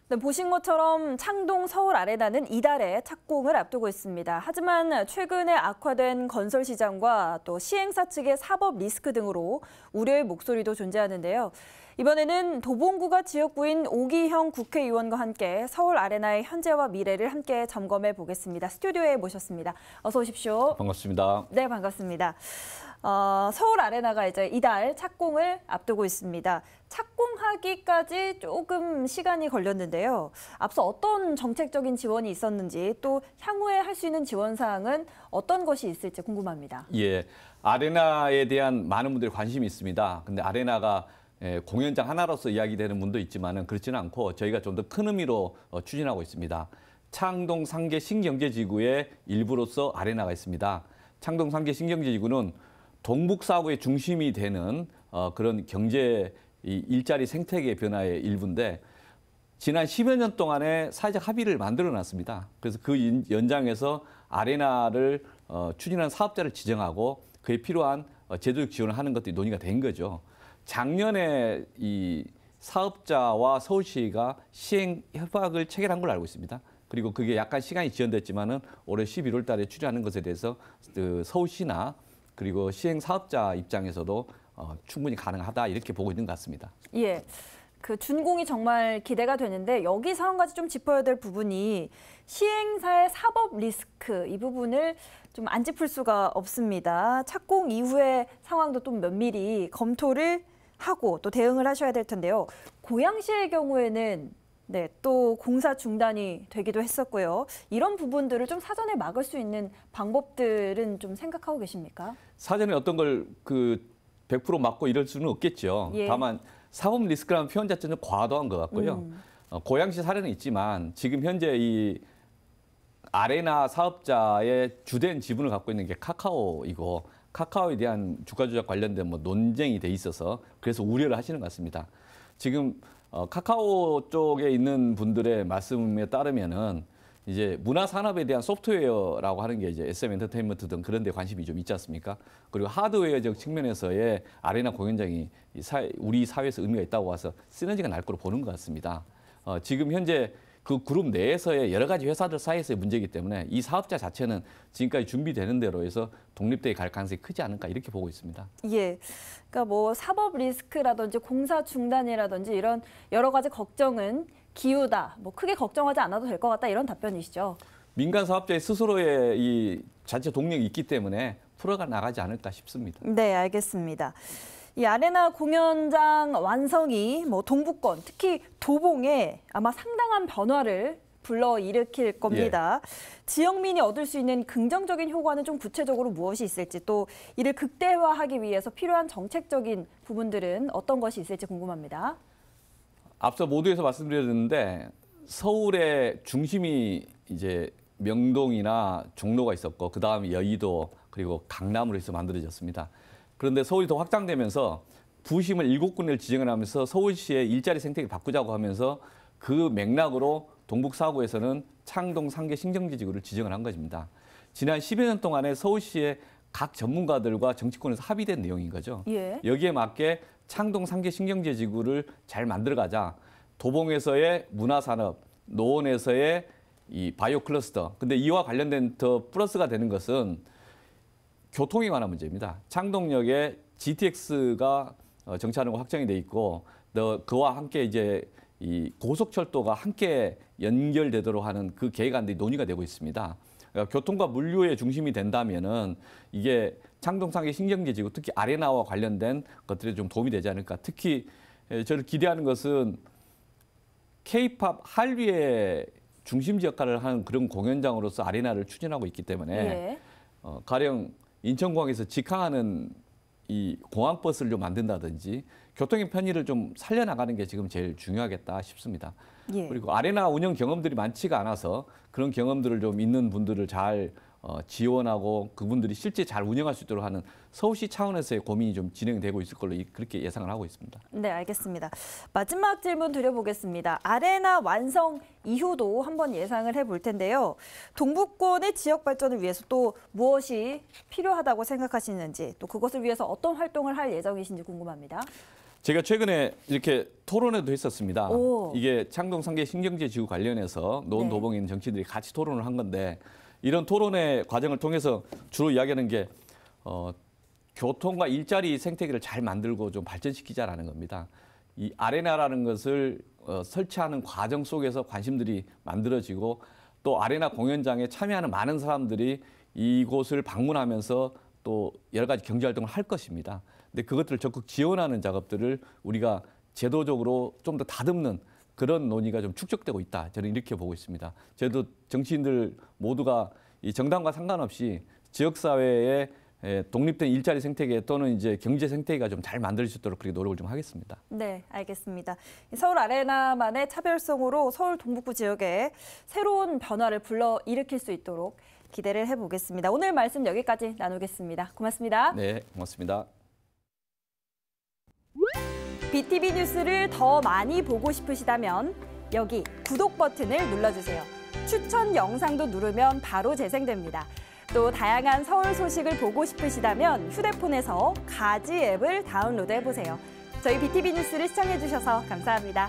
네, 보신 것처럼 창동 서울 아레나는 이달에 착공을 앞두고 있습니다. 하지만 최근에 악화된 건설 시장과 또 시행사 측의 사법 리스크 등으로 우려의 목소리도 존재하는데요. 이번에는 도봉구가 지역구인 오기형 국회의원과 함께 서울 아레나의 현재와 미래를 함께 점검해 보겠습니다. 스튜디오에 모셨습니다. 어서 오십시오. 반갑습니다. 네, 반갑습니다. 서울 아레나가 이제 이달 착공을 앞두고 있습니다. 착공하기까지 조금 시간이 걸렸는데요. 앞서 어떤 정책적인 지원이 있었는지 또 향후에 할 수 있는 지원 사항은 어떤 것이 있을지 궁금합니다. 예, 아레나에 대한 많은 분들이 관심이 있습니다. 근데 아레나가 공연장 하나로서 이야기되는 분도 있지만은 그렇지는 않고 저희가 좀 더 큰 의미로 추진하고 있습니다. 창동 상계 신경제지구의 일부로서 아레나가 있습니다. 창동 상계 신경제지구는 동북사구의 중심이 되는 그런 경제 일자리 생태계 변화의 일부인데 지난 10여 년 동안에 사회적 합의를 만들어놨습니다. 그래서 그 연장에서 아레나를 추진하는 사업자를 지정하고 그에 필요한 제도적 지원을 하는 것들이 논의가 된 거죠. 작년에 이 사업자와 서울시가 시행 협약을 체결한 걸로 알고 있습니다. 그리고 그게 약간 시간이 지연됐지만은 올해 11월 달에 추진하는 것에 대해서 서울시나 그리고 시행 사업자 입장에서도 충분히 가능하다 이렇게 보고 있는 것 같습니다. 예, 그 준공이 정말 기대가 되는데 여기서 한 가지 좀 짚어야 될 부분이 시행사의 사법 리스크 이 부분을 좀 안 짚을 수가 없습니다. 착공 이후의 상황도 좀 면밀히 검토를 하고 또 대응을 하셔야 될 텐데요. 고양시의 경우에는 네, 또 공사 중단이 되기도 했었고요. 이런 부분들을 좀 사전에 막을 수 있는 방법들은 좀 생각하고 계십니까? 사전에 어떤 걸 100% 막고 이럴 수는 없겠죠. 예. 다만 사법 리스크라는 표현 자체는 과도한 것 같고요. 고양시 사례는 있지만 지금 현재 이 아레나 사업자의 주된 지분을 갖고 있는 게 카카오이고 카카오에 대한 주가 조작 관련된 논쟁이 돼 있어서 그래서 우려를 하시는 것 같습니다. 지금 카카오 쪽에 있는 분들의 말씀에 따르면은 이제 문화 산업에 대한 소프트웨어라고 하는 게 이제 SM 엔터테인먼트 등 그런 데 관심이 좀 있지 않습니까? 그리고 하드웨어적 측면에서의 아레나 공연장이 우리 사회에서 의미가 있다고 봐서 시너지가 날 거로 보는 것 같습니다. 지금 현재 그 그룹 내에서의 여러 가지 회사들 사이에서의 문제이기 때문에 이 사업자 자체는 지금까지 준비되는 대로 해서 독립되게 갈 가능성이 크지 않을까 이렇게 보고 있습니다. 예, 그러니까 뭐 사법 리스크라든지 공사 중단이라든지 이런 여러 가지 걱정은 기우다, 뭐 크게 걱정하지 않아도 될 것 같다 이런 답변이시죠? 민간 사업자의 스스로의 이 자체 동력이 있기 때문에 풀어가 나가지 않을까 싶습니다. 네, 알겠습니다. 이 아레나 공연장 완성이 뭐 동북권, 특히 도봉에 아마 상당한 변화를 불러일으킬 겁니다. 예. 지역민이 얻을 수 있는 긍정적인 효과는 좀 구체적으로 무엇이 있을지 또 이를 극대화하기 위해서 필요한 정책적인 부분들은 어떤 것이 있을지 궁금합니다. 앞서 모두에서 말씀드렸는데 서울의 중심이 이제 명동이나 종로가 있었고 그 다음에 여의도 그리고 강남으로 해서 만들어졌습니다. 그런데 서울이 더 확장되면서 부심을 7군데를 지정을 하면서 서울시의 일자리 생태계를 바꾸자고 하면서 그 맥락으로 동북사구에서는 창동 상계 신경제지구를 지정을 한 것입니다. 지난 10여 년 동안에 서울시의 각 전문가들과 정치권에서 합의된 내용인 거죠. 예. 여기에 맞게 창동 상계 신경제지구를 잘 만들어가자. 도봉에서의 문화산업, 노원에서의 이 바이오 클러스터. 근데 이와 관련된 더 플러스가 되는 것은 교통에 관한 문제입니다. 창동역에 GTX가 정차하는 거 확정이 돼 있고, 그와 함께 이제 이 고속철도가 함께 연결되도록 하는 그 계획안들이 논의가 되고 있습니다. 그러니까 교통과 물류의 중심이 된다면은 이게 창동상의 신경제지구, 특히 아레나와 관련된 것들이 좀 도움이 되지 않을까. 특히 저를 기대하는 것은 K-팝 한류의 중심지 역할을 하는 그런 공연장으로서 아레나를 추진하고 있기 때문에 예. 가령 인천공항에서 직항하는 이 공항버스를 좀 만든다든지 교통의 편의를 좀 살려나가는 게 지금 제일 중요하겠다 싶습니다. 예. 그리고 아레나 운영 경험들이 많지가 않아서 그런 경험들을 좀 있는 분들을 잘 지원하고 그분들이 실제 잘 운영할 수 있도록 하는 서울시 차원에서의 고민이 좀 진행되고 있을 걸로 그렇게 예상을 하고 있습니다. 네, 알겠습니다. 마지막 질문 드려보겠습니다. 아레나 완성 이후도 한번 예상을 해볼 텐데요. 동북권의 지역 발전을 위해서 또 무엇이 필요하다고 생각하시는지 또 그것을 위해서 어떤 활동을 할 예정이신지 궁금합니다. 제가 최근에 이렇게 토론회도 했었습니다. 오. 이게 창동 상계 신경제 지구 관련해서 노원도봉에 있는 정치인들이 같이 토론을 한 건데 이런 토론회 과정을 통해서 주로 이야기하는 게 교통과 일자리 생태계를 잘 만들고 좀 발전시키자라는 겁니다. 이 아레나라는 것을 설치하는 과정 속에서 관심들이 만들어지고 또 아레나 공연장에 참여하는 많은 사람들이 이곳을 방문하면서 또 여러 가지 경제활동을 할 것입니다. 근데 그것들을 적극 지원하는 작업들을 우리가 제도적으로 좀 더 다듬는 그런 논의가 좀 축적되고 있다. 저는 이렇게 보고 있습니다. 저도 정치인들 모두가 이 정당과 상관없이 지역사회에 독립된 일자리 생태계 또는 이제 경제 생태계가 좀 잘 만들 수 있도록 그렇게 노력을 좀 하겠습니다. 네, 알겠습니다. 서울 아레나만의 차별성으로 서울 동북부 지역에 새로운 변화를 불러일으킬 수 있도록 기대를 해보겠습니다. 오늘 말씀 여기까지 나누겠습니다. 고맙습니다. 네, 고맙습니다. BTV 뉴스를 더 많이 보고 싶으시다면 여기 구독 버튼을 눌러주세요. 추천 영상도 누르면 바로 재생됩니다. 또 다양한 서울 소식을 보고 싶으시다면 휴대폰에서 가지 앱을 다운로드해보세요. 저희 BTV 뉴스를 시청해주셔서 감사합니다.